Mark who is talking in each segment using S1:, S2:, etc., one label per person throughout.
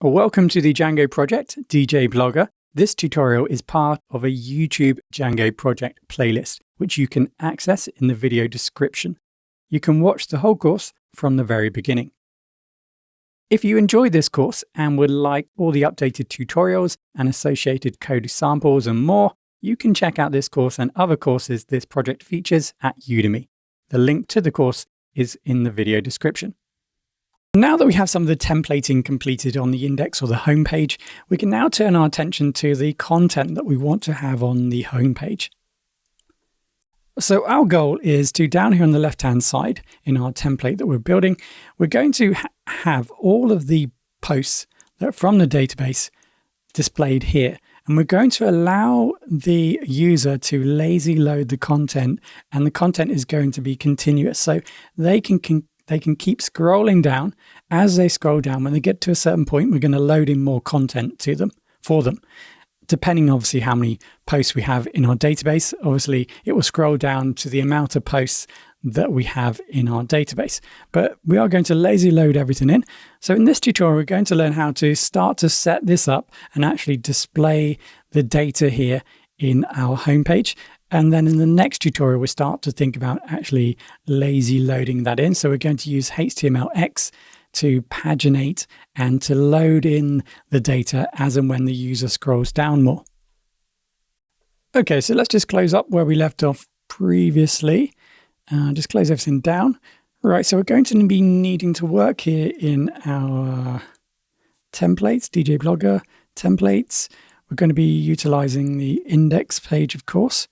S1: Welcome to the Django project, djblogger. This tutorial is part of a YouTube Django project playlist, which you can access in the video description. You can watch the whole course from the very beginning. If you enjoyed this course and would like all the updated tutorials and associated code samples and more, you can check out this course and other courses this project features at Udemy. The link to the course is in the video description. Now that we have some of the templating completed on the index or the home page, we can now turn our attention to the content that we want to have on the home page. So our goal is to, down here on the left-hand side in our template that we're building, we're going to have all of the posts that are from the database displayed here. And we're going to allow the user to lazy load the content, and the content is going to be continuous. So they can keep scrolling down. As they scroll down, when they get to a certain point, we're going to load in more content for them. Depending obviously how many posts we have in our database, obviously it will scroll down to the amount of posts that we have in our database. But we are going to lazy load everything in. So in this tutorial, we're going to learn how to start to set this up and actually display the data here in our homepage. And then in the next tutorial, we start to think about actually lazy loading that in. So we're going to use HTMX to paginate and to load in the data as and when the user scrolls down more. Okay, so let's just close up where we left off previously. Just close everything down. Right, so we're going to be needing to work here in our templates, djblogger templates. We're going to be utilizing the index page, of course.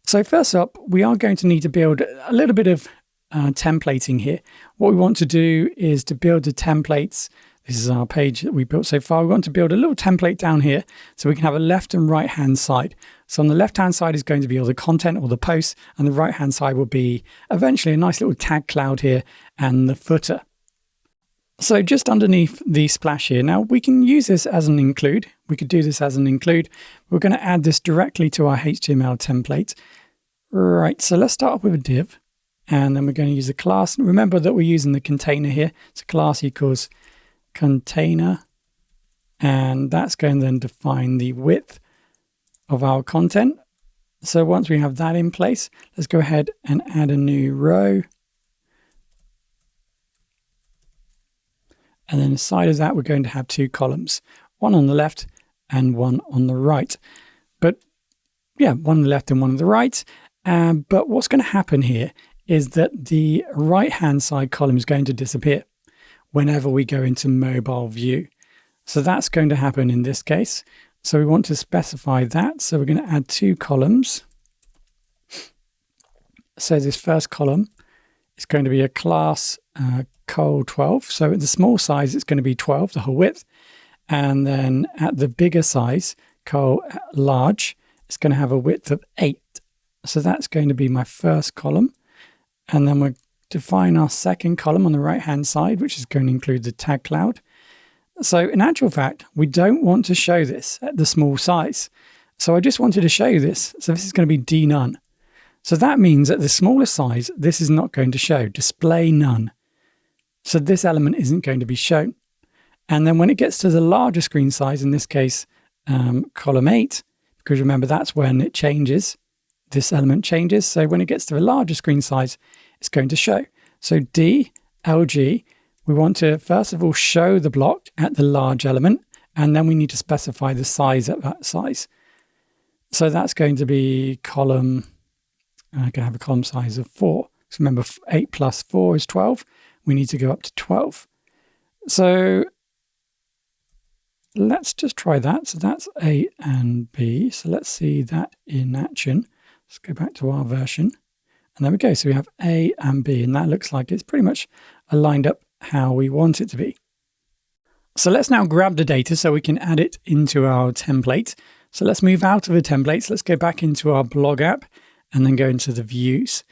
S1: So first up, we are going to need to build a little bit of templating here. What we want to do is to build the templates. This is our page that we built so far. We want to build a little template down here so we can have a left and right hand side. So on the left hand side is going to be all the content or the posts, and the right hand side will be eventually a nice little tag cloud here and the footer. So just underneath the splash here, now we can use this as an include. We could do this as an include. We're going to add this directly to our HTML template. Right, so let's start off with a div, and then we're going to use a class. Remember that we're using the container here. So class equals container, and that's going to then define the width of our content. So once we have that in place, let's go ahead and add a new row. And then aside of that, we're going to have two columns, one on the left and one on the right. But yeah, one on the left and one on the right. But what's going to happen here is that the right-hand side column is going to disappear whenever we go into mobile view. So that's going to happen in this case. So we want to specify that. So we're going to add two columns. So this first column is going to be a class col 12. So at the small size, it's going to be 12, the whole width. And then at the bigger size, col large, it's going to have a width of 8. So that's going to be my first column. And then we'll define our second column on the right-hand side, which is going to include the tag cloud. So in actual fact, we don't want to show this at the small size. So I just wanted to show you this. So this is going to be D none. So that means at the smallest size, this is not going to show, display none. So this element isn't going to be shown. And then when it gets to the larger screen size, in this case, column 8, because remember that's when it changes, this element changes. So when it gets to a larger screen size, it's going to show. So D, LG, we want to first of all show the block at the large element, and then we need to specify the size at that size. So that's going to be column, I can have a column size of 4. So remember 8 plus 4 is 12. We need to go up to 12. So let's just try that. So that's A and B. So let's see that in action. Let's go back to our version. And there we go. So we have A and B, and that looks like it's pretty much aligned up how we want it to be. So let's now grab the data so we can add it into our template. So let's move out of the templates. Let's go back into our blog app and then go into the views.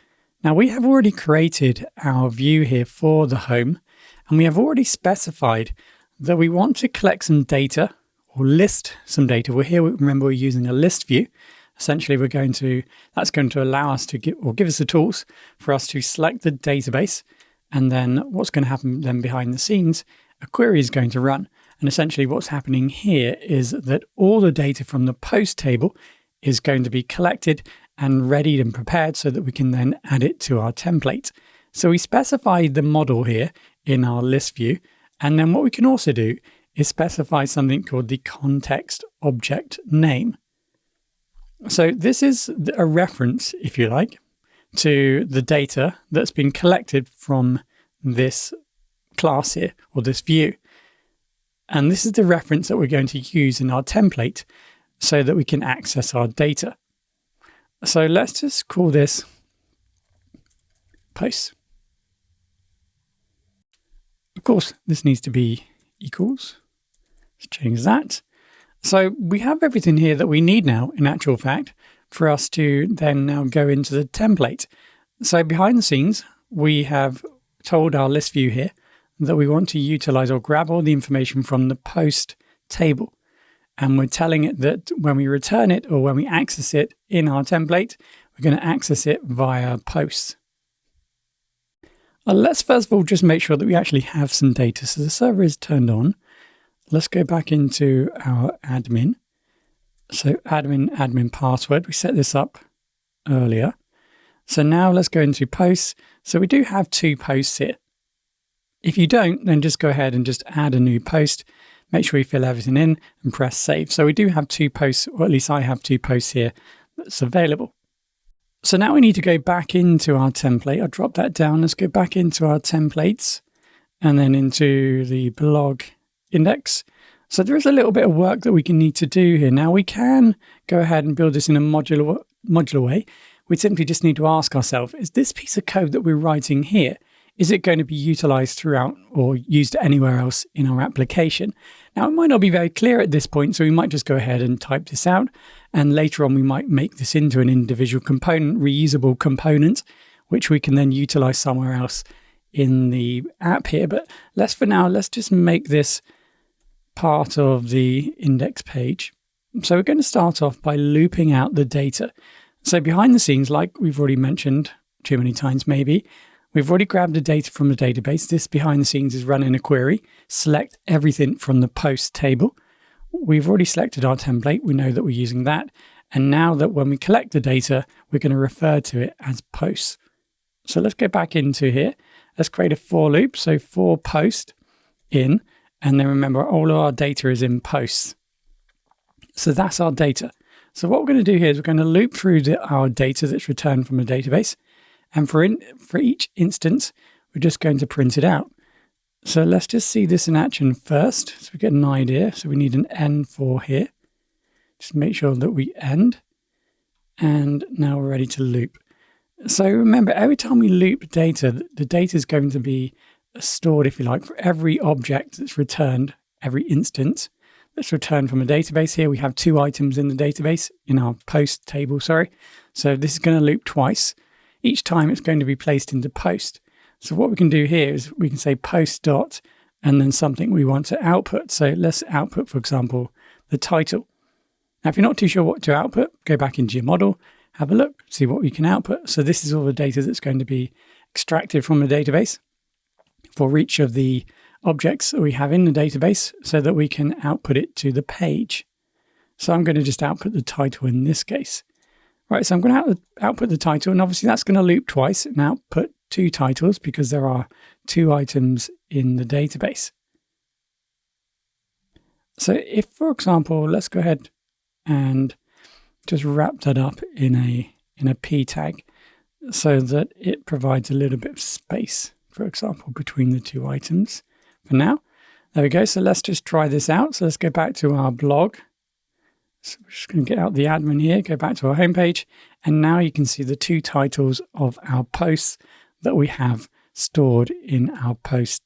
S1: Now we have already created our view here for the home, and we have already specified that we want to collect some data or list some data. We're here, remember, we're using a list view. Essentially, that's going to allow us to give us the tools for us to select the database. And then what's going to happen then behind the scenes, a query is going to run. And essentially what's happening here is that all the data from the post table is going to be collected and readied and prepared so that we can then add it to our template. So we specify the model here in our list view. And then what we can also do is specify something called the context object name. So this is a reference, if you like, to the data that's been collected from this class here, or this view. And this is the reference that we're going to use in our template so that we can access our data. So let's just call this posts. Of course, this needs to be equals. Let's change that. So we have everything here that we need now, in actual fact, for us to then now go into the template. So behind the scenes, we have told our list view here that we want to utilize or grab all the information from the post table. And we're telling it that when we return it or when we access it in our template, we're going to access it via posts. Let's first of all just make sure that we actually have some data. So the server is turned on. Let's go back into our admin. So admin password. We set this up earlier. So now let's go into posts. So we do have 2 posts here. If you don't, then just go ahead and just add a new post. Make sure you fill everything in and press save. So we do have 2 posts, or at least I have 2 posts here that's available. So now we need to go back into our template. I'll drop that down. Let's go back into our templates and then into the blog index. So there is a little bit of work that we can need to do here. Now we can go ahead and build this in a modular way. We simply just need to ask ourselves, is this piece of code that we're writing here, is it going to be utilized throughout or used anywhere else in our application? Now, it might not be very clear at this point, so we might just go ahead and type this out. And later on, we might make this into an individual component, reusable component, which we can then utilize somewhere else in the app here. But for now, let's just make this part of the index page. So we're going to start off by looping out the data. So behind the scenes, like we've already mentioned too many times maybe, we've already grabbed the data from the database. This behind the scenes is running a query. Select everything from the post table. We've already selected our template. We know that we're using that. And now that when we collect the data, we're going to refer to it as posts. So let's go back into here. Let's create a for loop. So for post in, and then remember all of our data is in posts. So that's our data. So what we're going to do here is we're going to loop through our data that's returned from a database. And for each instance, we're just going to print it out. So let's just see this in action first. So we get an idea. So we need an end for here. Just make sure that we end. And now we're ready to loop. So remember, every time we loop data, the data is going to be stored, if you like, for every object that's returned, every instance that's returned from a database. Here we have 2 items in the database, in our post table, sorry. So this is going to loop twice. Each time it's going to be placed into post. So what we can do here is we can say post dot and then something we want to output. So let's output, for example, the title. Now, if you're not too sure what to output, go back into your model, have a look, see what we can output. So this is all the data that's going to be extracted from the database for each of the objects that we have in the database so that we can output it to the page. So I'm going to just output the title in this case. Right, so I'm going to output the title, and obviously that's going to loop twice and output 2 titles because there are 2 items in the database. So if, for example, let's go ahead and just wrap that up in a p tag so that it provides a little bit of space, for example, between the 2 items. For now, there we go. So let's just try this out. So let's go back to our blog. So we're just going to get out the admin here, go back to our homepage, and now you can see the 2 titles of our posts that we have stored in our post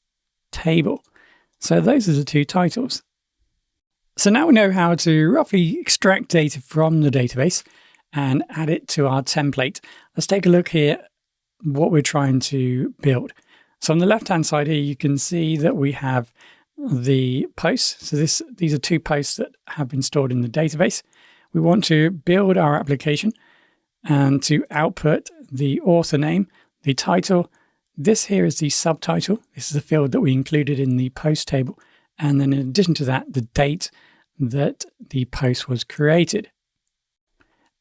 S1: table. So those are the 2 titles. So now we know how to roughly extract data from the database and add it to our template. Let's take a look here what we're trying to build. So on the left-hand side here, you can see that we have the posts. So these are 2 posts that have been stored in the database. We want to build our application and to output the author name, the title. This here is the subtitle. This is a field that we included in the post table. and then in addition to that, the date that the post was created.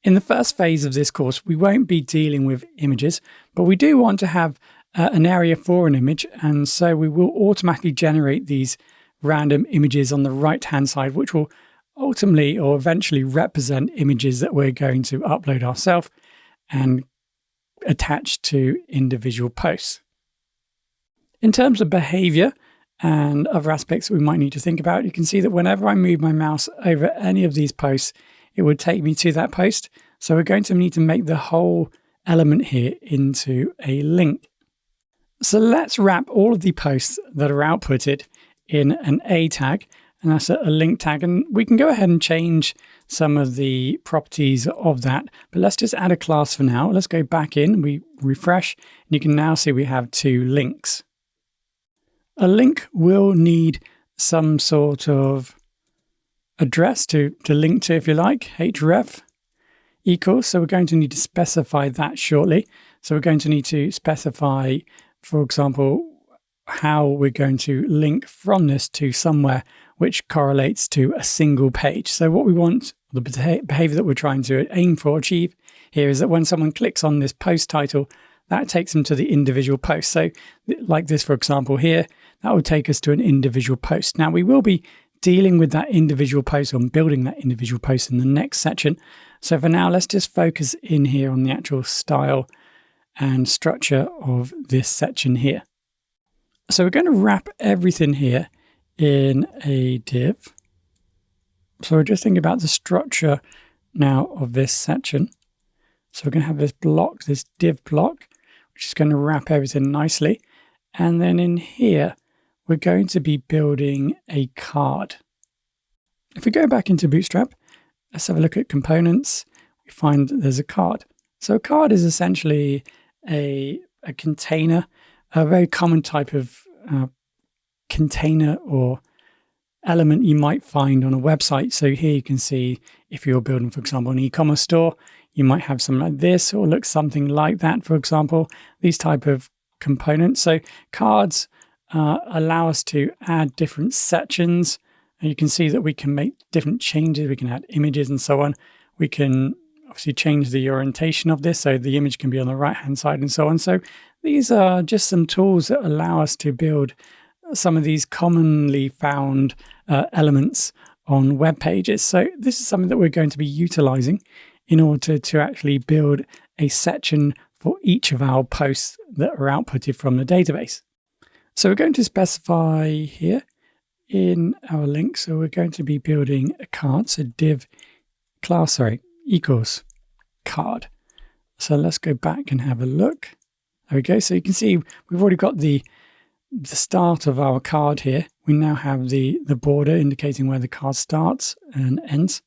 S1: In the first phase of this course, we won't be dealing with images, but we do want to have an area for an image, and so we will automatically generate these random images on the right-hand side, which will ultimately or eventually represent images that we're going to upload ourselves and attach to individual posts. In terms of behavior and other aspects we might need to think about, you can see that whenever I move my mouse over any of these posts, it would take me to that post. So we're going to need to make the whole element here into a link. So let's wrap all of the posts that are outputted in an A tag, and that's a link tag. And we can go ahead and change some of the properties of that, but let's just add a class for now. Let's go back in, we refresh, and you can now see we have 2 links. A link will need some sort of address to link to, if you like, href equals. So we're going to need to specify that shortly. So we're going to need to specify, for example, how we're going to link from this to somewhere which correlates to a single page. So what we want, the behavior that we're trying to aim for, achieve here, is that when someone clicks on this post title, that takes them to the individual post. So like this, for example, here, that will take us to an individual post. Now we will be dealing with that individual post or building that individual post in the next section. So for now, let's just focus in here on the actual style and structure of this section here. So we're going to wrap everything here in a div. So we're just thinking about the structure now of this section. So we're going to have this block, this div block, which is going to wrap everything nicely. And then in here, we're going to be building a card. If we go back into Bootstrap, let's have a look at components. We find that there's a card. So a card is essentially a container, a very common type of container or element you might find on a website. So here you can see if you're building, for example, an e-commerce store, you might have something like this or look something like that, for example, these type of components. So cards allow us to add different sections, and you can see that we can make different changes. We can add images and so on. We can obviously change the orientation of this, so the image can be on the right hand side and so on. So these are just some tools that allow us to build some of these commonly found elements on web pages. So this is something that we're going to be utilizing in order to actually build a section for each of our posts that are outputted from the database. So we're going to specify here in our link. So we're going to be building a card. So div class, equals card. So let's go back and have a look. There we go. So you can see we've already got the start of our card here. We now have the border indicating where the card starts and ends,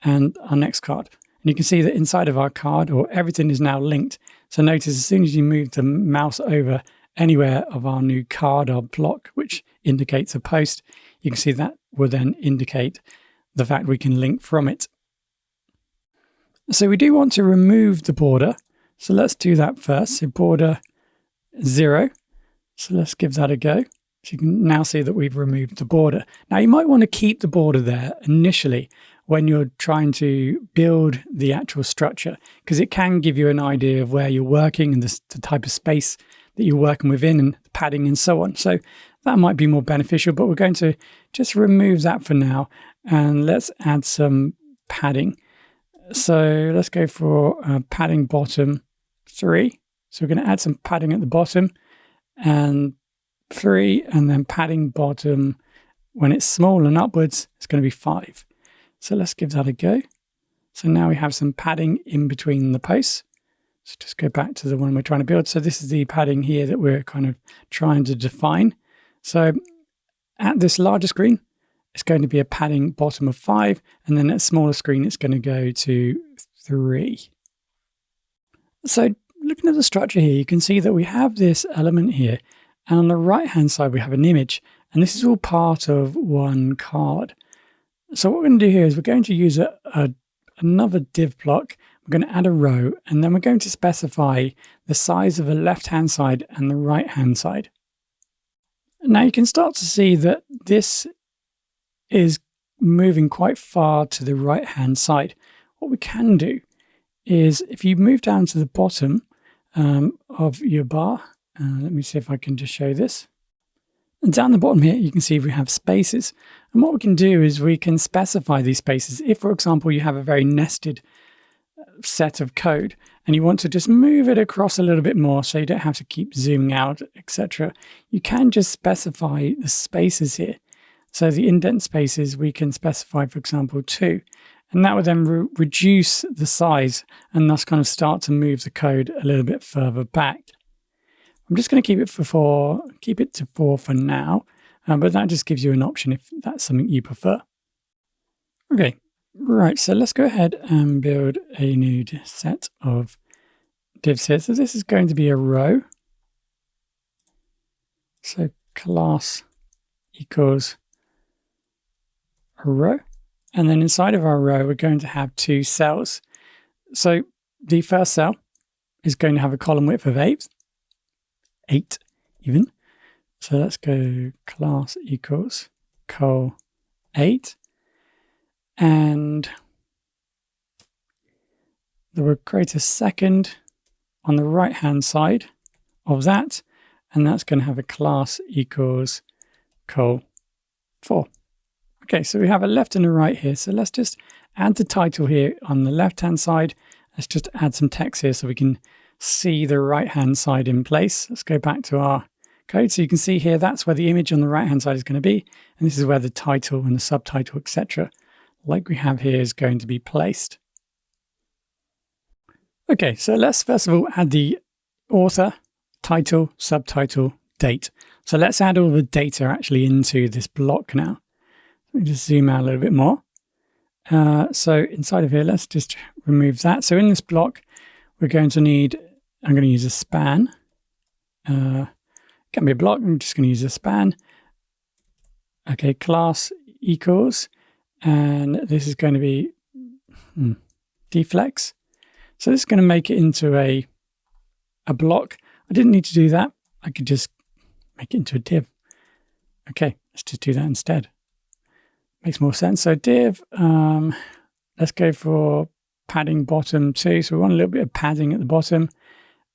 S1: and our next card. And you can see that inside of our card, or everything is now linked. So notice as soon as you move the mouse over anywhere of our new card or block, which indicates a post, you can see that will then indicate the fact we can link from it. So we do want to remove the border. So let's do that first. So border 0. So let's give that a go. So you can now see that we've removed the border. Now you might want to keep the border there initially when you're trying to build the actual structure, because it can give you an idea of where you're working and the type of space that you're working within and the padding and so on. So that might be more beneficial, but we're going to just remove that for now. And let's add some padding. So let's go for padding bottom 3. So we're going to add some padding at the bottom and 3, and then padding bottom, when it's small and upwards, it's going to be 5. So let's give that a go. So now we have some padding in between the posts. So just go back to the one we're trying to build. So this is the padding here that we're kind of trying to define. So at this larger screen, it's going to be a padding bottom of 5. And then at a smaller screen, it's going to go to 3. So looking at the structure here, you can see that we have this element here. And on the right-hand side, we have an image. And this is all part of one card. So what we're going to do here is we're going to use another div block. We're going to add a row, and then we're going to specify the size of the left-hand side and the right-hand side. Now you can start to see that this is moving quite far to the right hand side. What we can do is if you move down to the bottom of your bar, let me see if I can just show this. And down the bottom here, you can see we have spaces. And what we can do is we can specify these spaces. If, for example, you have a very nested set of code and you want to just move it across a little bit more so you don't have to keep zooming out, etc., you can just specify the spaces here. So the indent spaces we can specify, for example, 2. And that would then reduce the size and thus kind of start to move the code a little bit further back. I'm just going to keep it to 4 for now, but that just gives you an option if that's something you prefer. Okay, right, so let's go ahead and build a new set of divs here. So this is going to be a row. So class equals a row. And then inside of our row, we're going to have 2 cells. So the first cell is going to have a column width of 8 even. So let's go class equals col 8. And then we'll create a second on the right hand side of that. And that's going to have a class equals col 4. Okay, so we have a left and a right here. So let's just add the title here on the left hand side. Let's just add some text here so we can see the right hand side in place. Let's go back to our code. So you can see here, that's where the image on the right hand side is going to be. And this is where the title and the subtitle, etc., like we have here, is going to be placed. Okay, so let's first of all add the author, title, subtitle, date. So let's add all the data actually into this block now. Let me just zoom out a little bit more. So inside of here, let's just remove that. So in this block, we're going to need, I'm going to use a span. Can be a block, I'm just going to use a span. Okay, class equals, and this is going to be deflex. So this is going to make it into a block. I didn't need to do that. I could just make it into a div. Okay, let's just do that instead. Makes more sense. So div, let's go for padding bottom 2. So we want a little bit of padding at the bottom.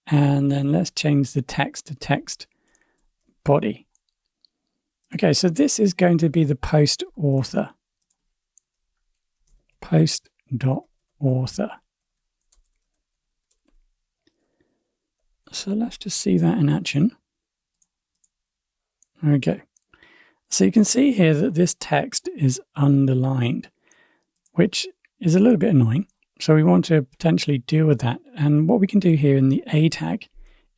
S1: And then let's change the text to text body. Okay, so this is going to be the post author. Post.author. So let's just see that in action. Okay. So you can see here that this text is underlined, which is a little bit annoying. So we want to potentially deal with that. And what we can do here in the A tag,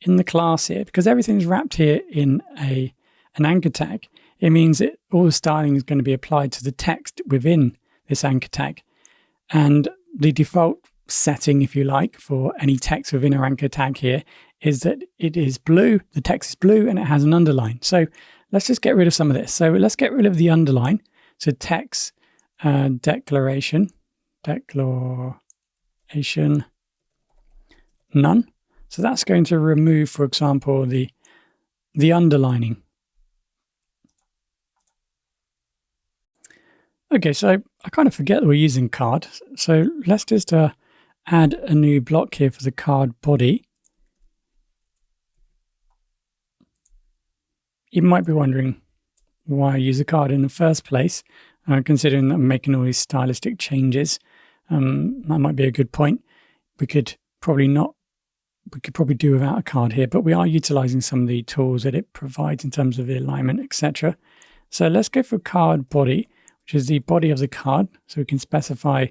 S1: in the class here, because everything's wrapped here in an anchor tag, it means that all the styling is going to be applied to the text within this anchor tag. And the default setting, if you like, for any text within our anchor tag here is that it is blue, the text is blue, and it has an underline. So let's just get rid of some of this. So let's get rid of the underline. So text declaration, none. So that's going to remove, for example, the underlining. Okay, so I kind of forget that we're using card. So let's just add a new block here for the card body. You might be wondering why I use a card in the first place, considering that I'm making all these stylistic changes. That might be a good point. We could probably do without a card here, but we are utilizing some of the tools that it provides in terms of the alignment, etc. So let's go for card body, which is the body of the card. So we can specify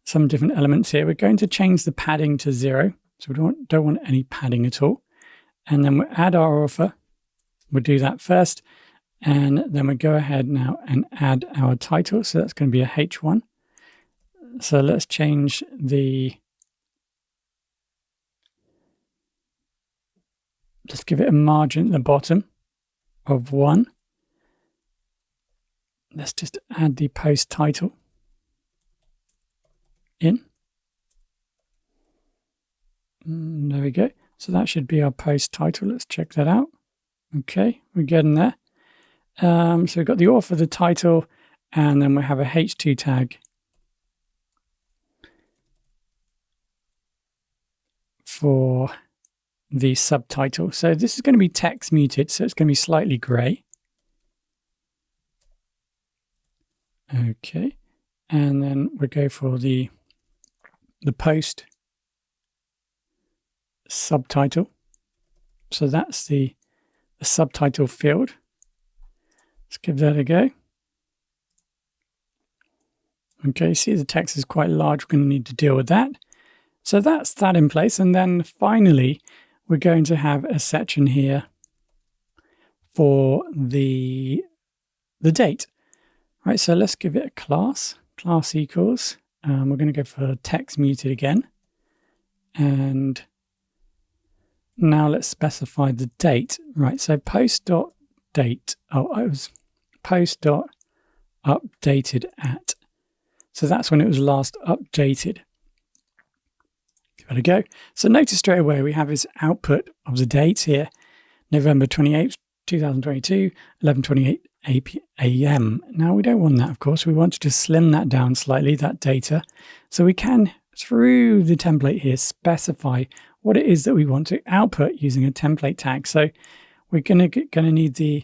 S1: some different elements here. We're going to change the padding to 0. So we don't want any padding at all. And then we'll add our author. We'll do that first. And then we'll go ahead now and add our title. So that's going to be a H1. So let's change let's give it a margin at the bottom of 1. Let's just add the post title in. There we go. So that should be our post title. Let's check that out. Okay, we're getting there. So we've got the author, the title, and then we have a h2 tag for the subtitle. So this is going to be text muted, so it's going to be slightly grey. Okay, and then we'll go for the post subtitle. So that's the subtitle field. Let's give that a go. Okay, see the text is quite large. We're going to need to deal with that. So that's that in place. And then finally, we're going to have a section here for the date. Right, so let's give it a class equals. We're going to go for text muted again. And now let's specify the date. Right, so post.date. Oh, it was post.updated at. So that's when it was last updated. Give it a go. So notice straight away we have this output of the date here, November 28th, 2022, 11:28 AM. Now we don't want that, of course. We want to just slim that down slightly, that data. So we can, through the template here, specify what it is that we want to output using a template tag. So we're going to need the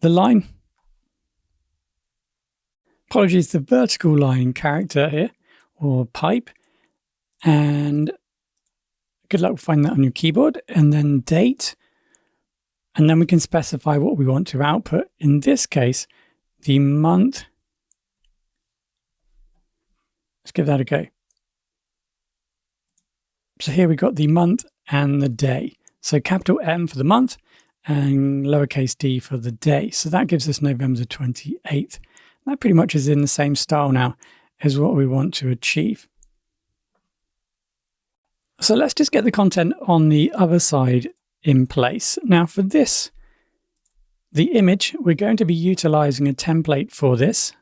S1: the line. Apologies, the vertical line character here, or pipe. And good luck finding that on your keyboard. And then date. And then we can specify what we want to output. In this case, the month. Let's give that a go. So here we got the month and the day. So capital M for the month and lowercase d for the day. So that gives us November 28th. That pretty much is in the same style now as what we want to achieve. So let's just get the content on the other side in place. Now for this, the image, we're going to be utilizing a template for this.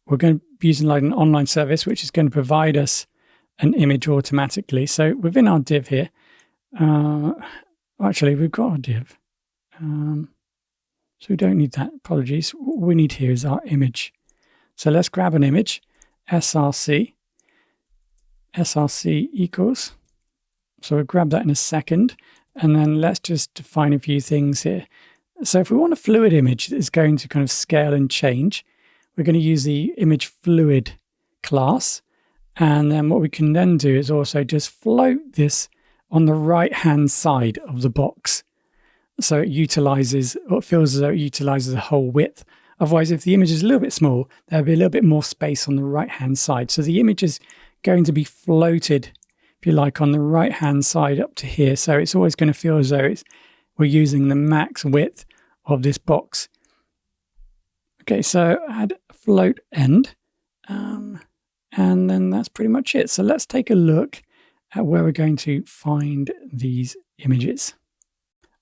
S1: We're going to be using like an online service, which is going to provide us an image automatically. So within our div here, actually we've got a div. So we don't need that, apologies. What we need here is our image. So let's grab an image, src equals. So we'll grab that in a second. And then let's just define a few things here. So if we want a fluid image that is going to kind of scale and change, we're going to use the image fluid class. And then what we can then do is also just float this on the right-hand side of the box. So it utilizes, or it feels as though it utilizes the whole width. Otherwise, if the image is a little bit small, there'll be a little bit more space on the right-hand side. So the image is going to be floated, if you like, on the right-hand side up to here. So it's always going to feel as though we're using the max width of this box. Okay, so add float end. And then that's pretty much it. So let's take a look at where we're going to find these images.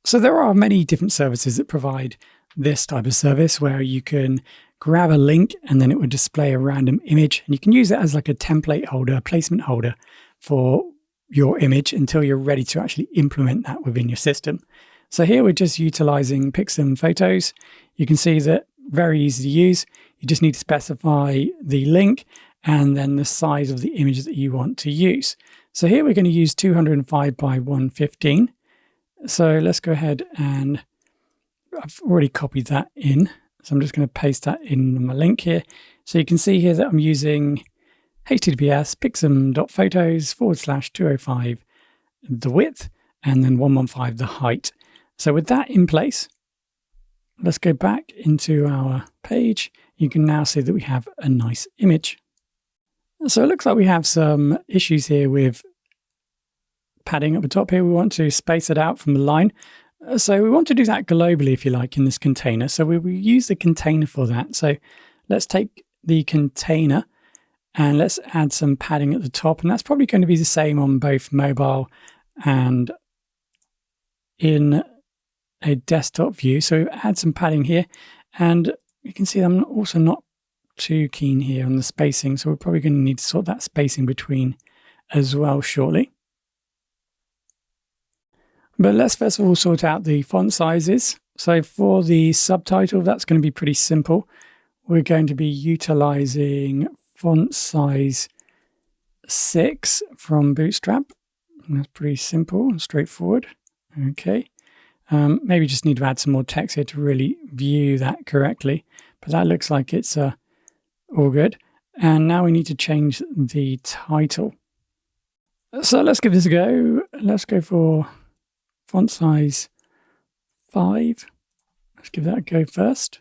S1: So there are many different services that provide this type of service where you can grab a link and then it would display a random image. And you can use it as like a template holder, a placement holder for your image until you're ready to actually implement that within your system. So here we're just utilizing Pixum Photos. You can see that very easy to use. You just need to specify the link and then the size of the image that you want to use. So here we're going to use 205 by 115. So let's go ahead and I've already copied that in. So I'm just going to paste that in my link here. So you can see here that I'm using https pixum.photos/205 the width and then 115 the height. So with that in place, let's go back into our page. You can now see that we have a nice image. So it looks like we have some issues here with padding at the top here. We want to space it out from the line. So we want to do that globally, if you like, in this container. So we will use the container for that. So let's take the container and let's add some padding at the top. And that's probably going to be the same on both mobile and in a desktop view. So add some padding here. And you can see I'm also not too keen here on the spacing. So we're probably going to need to sort that spacing between as well shortly. But let's first of all sort out the font sizes. So for the subtitle, that's going to be pretty simple. We're going to be utilizing font size 6 from Bootstrap. And that's pretty simple and straightforward. Okay. Maybe just need to add some more text here to really view that correctly. But that looks like it's all good. And now we need to change the title. So let's give this a go. Let's go for font size 5. Let's give that a go first.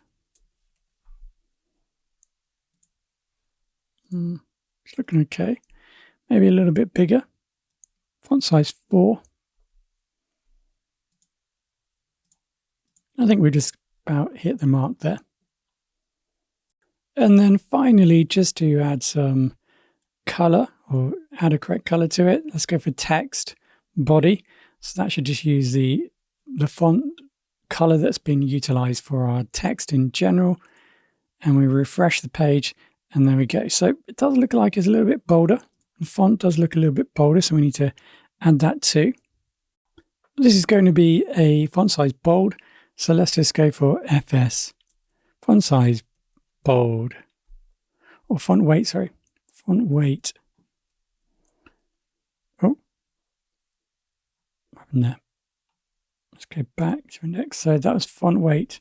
S1: It's looking okay. Maybe a little bit bigger. Font size 4. I think we just about hit the mark there. And then finally, just to add some color or add a correct color to it, let's go for text body. So that should just use the font color that's been utilized for our text in general. And we refresh the page and there we go. So it does look like it's a little bit bolder. The font does look a little bit bolder, so we need to add that too. This is going to be a font size bold. So let's just go for FS, font size bold, or font weight, sorry, font weight. Oh, what happened there? Let's go back to index. So that was font weight.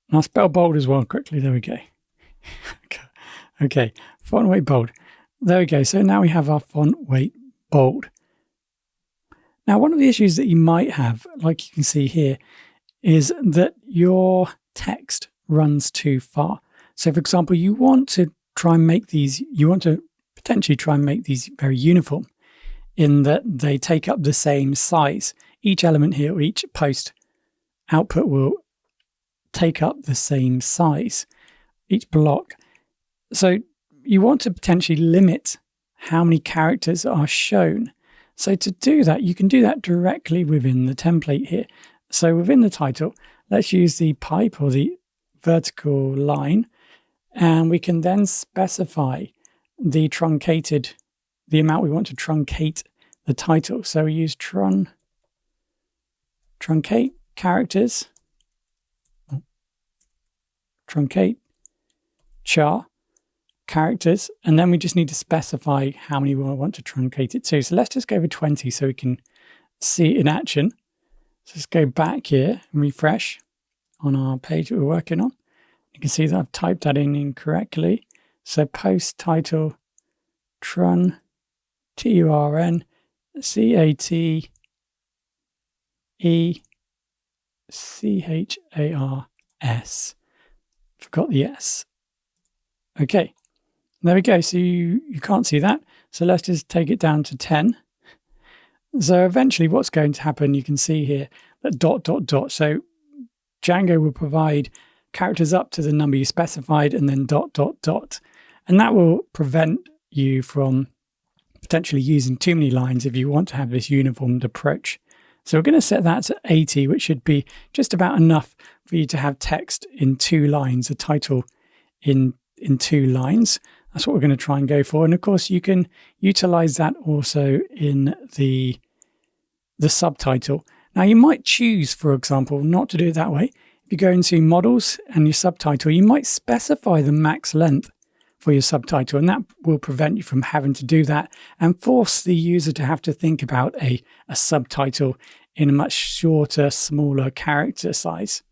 S1: And I'll spell bold as well quickly. There we go. Okay, font weight bold. There we go. So now we have our font weight bold. Now, one of the issues that you might have, like you can see here, is that your text runs too far. So for example, you want to try and make these, potentially try and make these very uniform in that they take up the same size. Each element here, or each post output will take up the same size, each block. So you want to potentially limit how many characters are shown. So to do that, you can do that directly within the template here. So within the title, let's use the pipe or the vertical line, and we can then specify the amount we want to truncate the title. So we use truncate characters, truncate char characters, and then we just need to specify how many we want to truncate it to. So let's just go for 20 so we can see it in action. So let's go back here and refresh on our page that we're working on. You can see that I've typed that in incorrectly. So post title trun, TURN, CATECHARS. Forgot the S. Okay, there we go. So you can't see that. So let's just take it down to 10. So eventually what's going to happen, you can see here that ... So Django will provide characters up to the number you specified and then ... And that will prevent you from potentially using too many lines if you want to have this uniformed approach. So we're going to set that to 80, which should be just about enough for you to have text in 2 lines, a title in 2 lines. That's what we're going to try and go for. And of course, you can utilize that also in the subtitle. Now, you might choose, for example, not to do it that way. If you go into models and your subtitle, you might specify the max length for your subtitle, and that will prevent you from having to do that and force the user to have to think about a subtitle in a much shorter, smaller character size.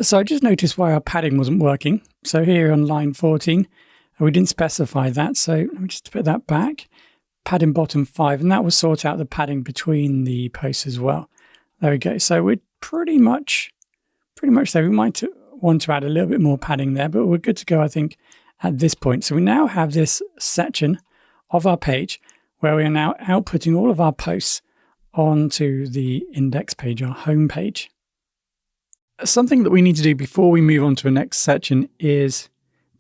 S1: So I just noticed why our padding wasn't working. So here on line 14, we didn't specify that. So let me just put that back. Padding bottom 5, and that will sort out the padding between the posts as well. There we go. So we're pretty much there. We might want to add a little bit more padding there, but we're good to go, I think, at this point. So we now have this section of our page where we are now outputting all of our posts onto the index page, our home page. Something that we need to do before we move on to the next section is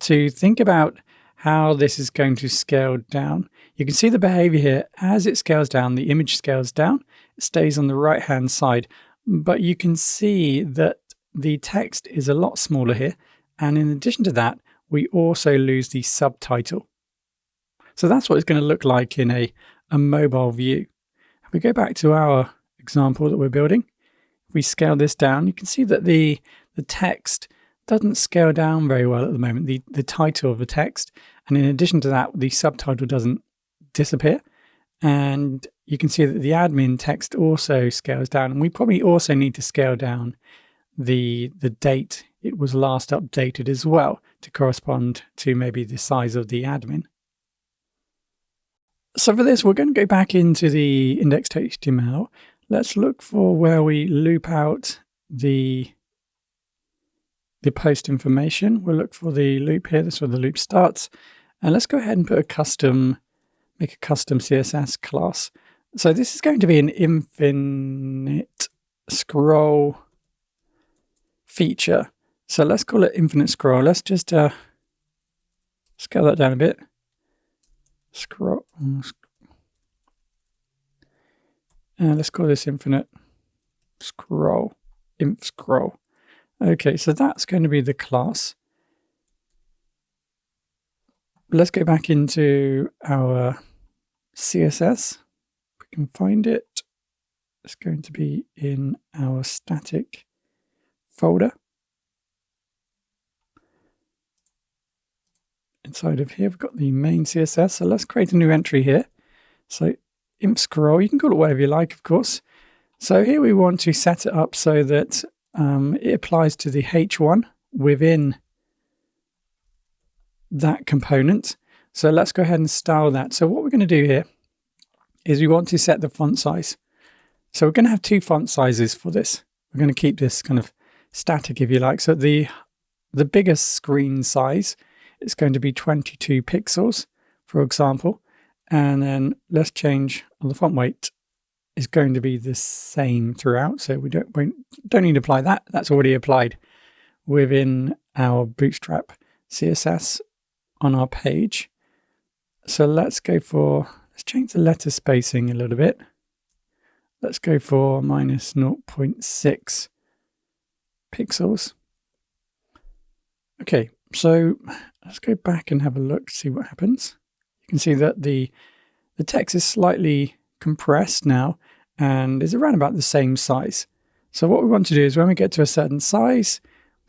S1: to think about how this is going to scale down. You can see the behavior here. As it scales down, the image scales down. It stays on the right-hand side, but you can see that the text is a lot smaller here. And in addition to that, we also lose the subtitle. So that's what it's going to look like in a mobile view. If we go back to our example that we're building. If we scale this down, you can see that the text doesn't scale down very well at the moment, the title of the text. And in addition to that, the subtitle doesn't disappear. And you can see that the admin text also scales down. And we probably also need to scale down the date it was last updated as well to correspond to maybe the size of the admin. So for this, we're going to go back into the index.html. Let's look for where we loop out the post information. We'll look for the loop here. This is where the loop starts. And let's go ahead and put make a custom CSS class. So this is going to be an infinite scroll feature. So let's call it infinite scroll. Let's just scale that down a bit. Scroll. Let's call this infinite scroll. Inf scroll. Okay, so that's going to be the class. Let's go back into our CSS. If we can find it, it's going to be in our static folder. Inside of here, we've got the main CSS. So let's create a new entry here. So inf scroll, you can call it whatever you like, of course. So here we want to set it up so that it applies to the H1 within that component. So let's go ahead and style that. So what we're going to do here is we want to set the font size. So we're going to have two font sizes for this. We're going to keep this kind of static, if you like. So the biggest screen size is going to be 22 pixels, for example. And then let's change the font weight is going to be the same throughout. So we don't need to apply that. That's already applied within our Bootstrap CSS on our page. So let's change the letter spacing a little bit. Let's go for minus 0.6 pixels. Okay, so let's go back and have a look to see what happens. You can see that the text is slightly compressed now and is around about the same size. So what we want to do is when we get to a certain size,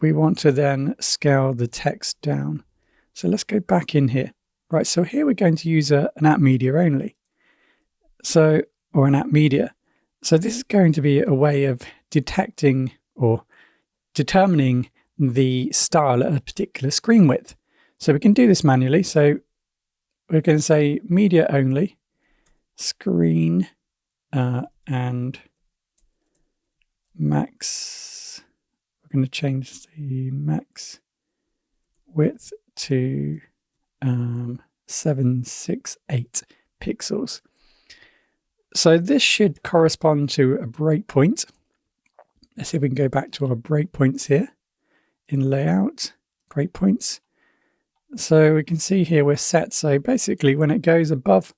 S1: we want to then scale the text down. So let's go back in here. Right, so here we're going to use an app media only. Or an app media. So this is going to be a way of detecting or determining the style at a particular screen width. So we can do this manually. So we're going to say media only, screen, and max. We're going to change the max width to 768 pixels. So this should correspond to a breakpoint. Let's see if we can go back to our breakpoints here in layout, breakpoints. So we can see here we're set. So basically when it goes above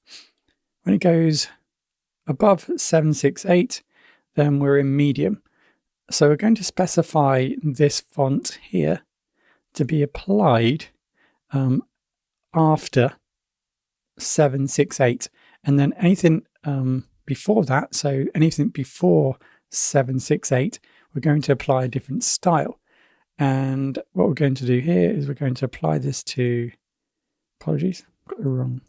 S1: 768, then we're in medium. So we're going to specify this font here to be applied after 768, and then anything before that, so anything before 768, we're going to apply a different style. And what we're going to do here is we're going to apply this to, apologies, got it wrong.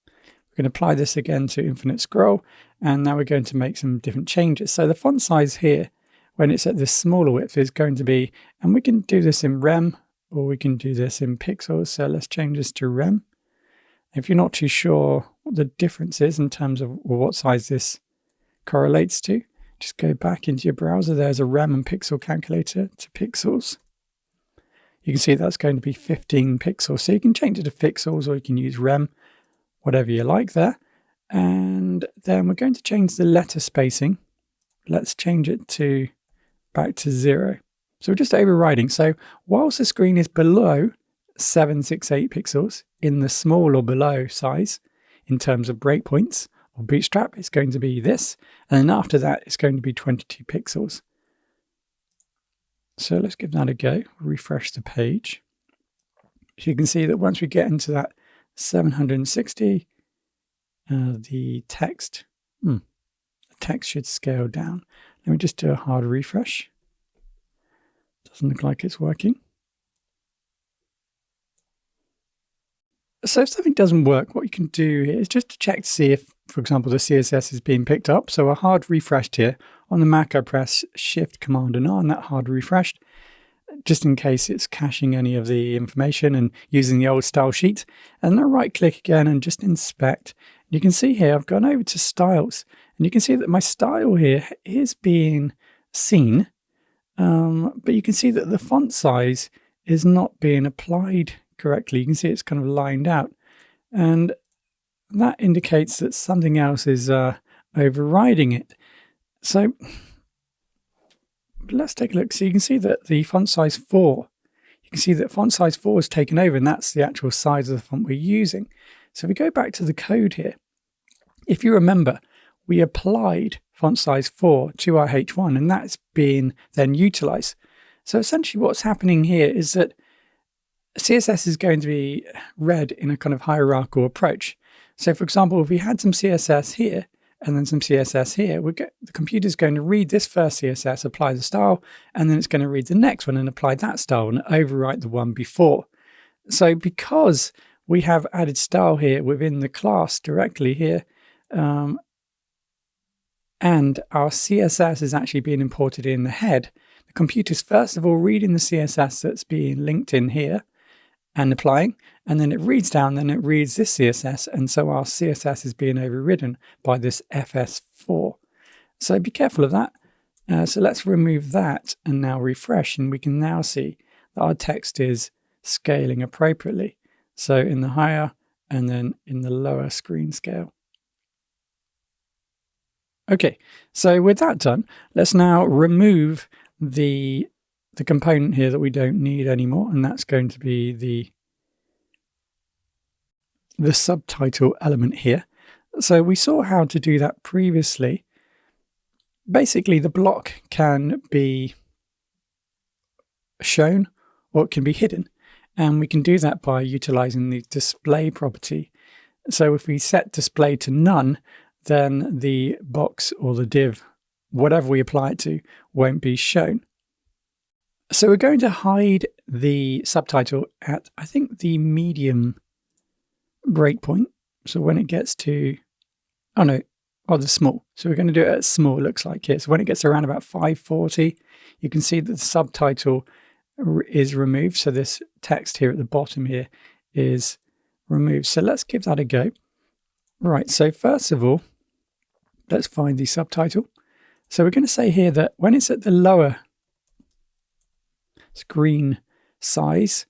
S1: We're going to apply this again to infinite scroll, and now we're going to make some different changes. So the font size here, when it's at this smaller width, is going to be, and we can do this in rem, or we can do this in pixels. So let's change this to rem. If you're not too sure what the difference is in terms of what size this correlates to, just go back into your browser. There's a rem and pixel calculator to pixels. You can see that's going to be 15 pixels. So you can change it to pixels or you can use rem, whatever you like there. And then we're going to change the letter spacing. Let's change it to back to 0. So we're just overriding. So whilst the screen is below 768 pixels in the small or below size in terms of breakpoints or Bootstrap, it's going to be this, and then after that it's going to be 22 pixels. So let's give that a go. Refresh the page. So you can see that once we get into that 760, the text text should scale down. Let me just do a hard refresh. Doesn't look like it's working. So if something doesn't work, what you can do here is just to check to see if, for example, the CSS is being picked up. So a hard refreshed here. On the Mac, I press Shift, Command, and R, and that hard refreshed, just in case it's caching any of the information and using the old style sheet. And then I right click again and just inspect. You can see here I've gone over to styles, and you can see that my style here is being seen, but you can see that the font size is not being applied correctly. You can see it's kind of lined out, and that indicates that something else is overriding it. So let's take a look. So you can see that the font size 4, you can see that font size 4 is taken over, and that's the actual size of the font we're using. So if we go back to the code here, if you remember, we applied font size 4 to our H1, and that's being then utilized. So essentially what's happening here is that CSS is going to be read in a kind of hierarchical approach. So for example, if we had some CSS here and then some CSS here, the computer's going to read this first CSS, apply the style, and then it's going to read the next one and apply that style and overwrite the one before. So because we have added style here within the class directly here, and our CSS is actually being imported in the head, the computer's first of all reading the CSS that's being linked in here and applying, and then it reads down, then it reads this CSS, and so our CSS is being overridden by this FS4. So be careful of that. So let's remove that and now refresh, and we can now see that our text is scaling appropriately. So in the higher and then in the lower screen scale. Okay, so with that done, let's now remove the component here that we don't need anymore, and that's going to be the subtitle element here. So we saw how to do that previously. Basically, the block can be shown or it can be hidden, and we can do that by utilizing the display property. So if we set display to none, then the box or the div, whatever we apply it to, won't be shown. So we're going to hide the subtitle at, I think, the medium breakpoint. So when it gets to, the small. So we're going to do it at small, it looks like here. So when it gets around about 540, you can see that the subtitle is removed. So this text here at the bottom here is removed. So let's give that a go. Right, so first of all, let's find the subtitle. So we're going to say here that when it's at the lower screen size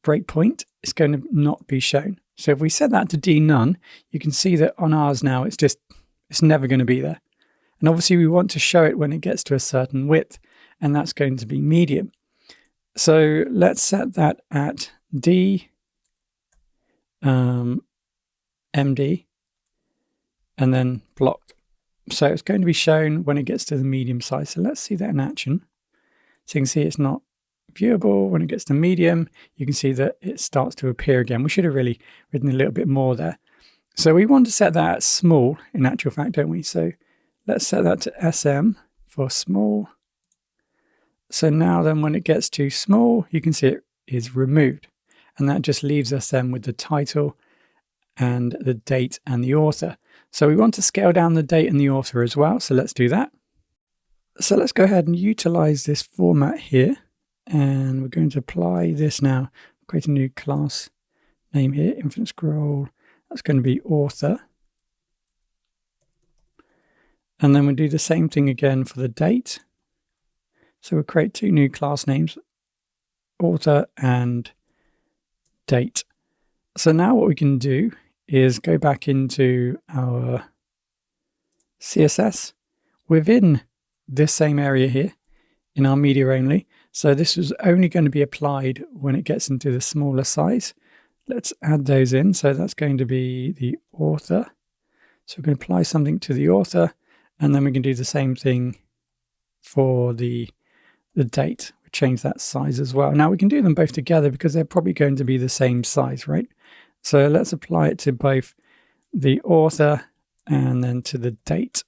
S1: breakpoint, it's going to not be shown. So if we set that to D none, you can see that on ours now, it's never going to be there. And obviously we want to show it when it gets to a certain width, and that's going to be medium. So let's set that at D, MD, and then block. So it's going to be shown when it gets to the medium size. So let's see that in action. So you can see it's not viewable. When it gets to medium, you can see that it starts to appear again. We should have really written a little bit more there. So we want to set that at small in actual fact, don't we? So let's set that to SM for small. So now then when it gets too small, you can see it is removed. And that just leaves us then with the title and the date and the author. So we want to scale down the date and the author as well. So let's do that. So let's go ahead and utilize this format here. And we're going to apply this now. Create a new class name here, infinite scroll. That's going to be author. And then we'll do the same thing again for the date. So we'll create two new class names, author and date. So now what we can do is go back into our CSS within this same area here in our media only. So this is only going to be applied when it gets into the smaller size. Let's add those in. So that's going to be the author. So we can apply something to the author, and then we can do the same thing for the date. We change that size as well. Now we can do them both together because they're probably going to be the same size, right? So let's apply it to both the author and then to the date.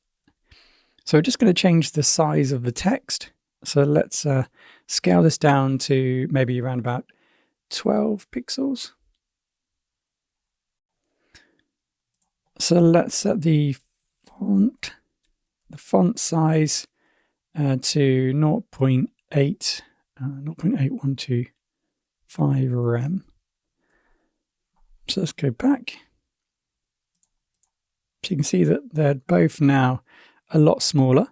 S1: So we're just going to change the size of the text. So let's scale this down to maybe around about 12 pixels. So let's set the font size to 0.8125 rem. So let's go back. So you can see that they're both now a lot smaller.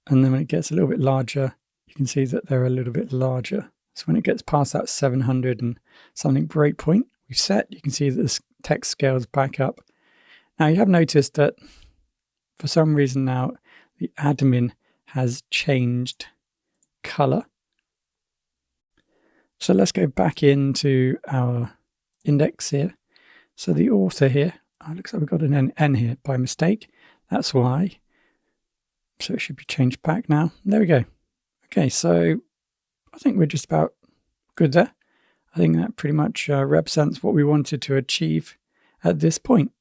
S1: And then when it gets a little bit larger, you can see that they're a little bit larger. So when it gets past that 700 and something breakpoint we've set, you can see that this text scales back up. Now you have noticed that for some reason now the admin has changed color. So let's go back into our index here. So the author here, oh, looks like we've got an N here by mistake. That's why. So it should be changed back now. There we go. Okay, so I think we're just about good there. I think that pretty much represents what we wanted to achieve at this point.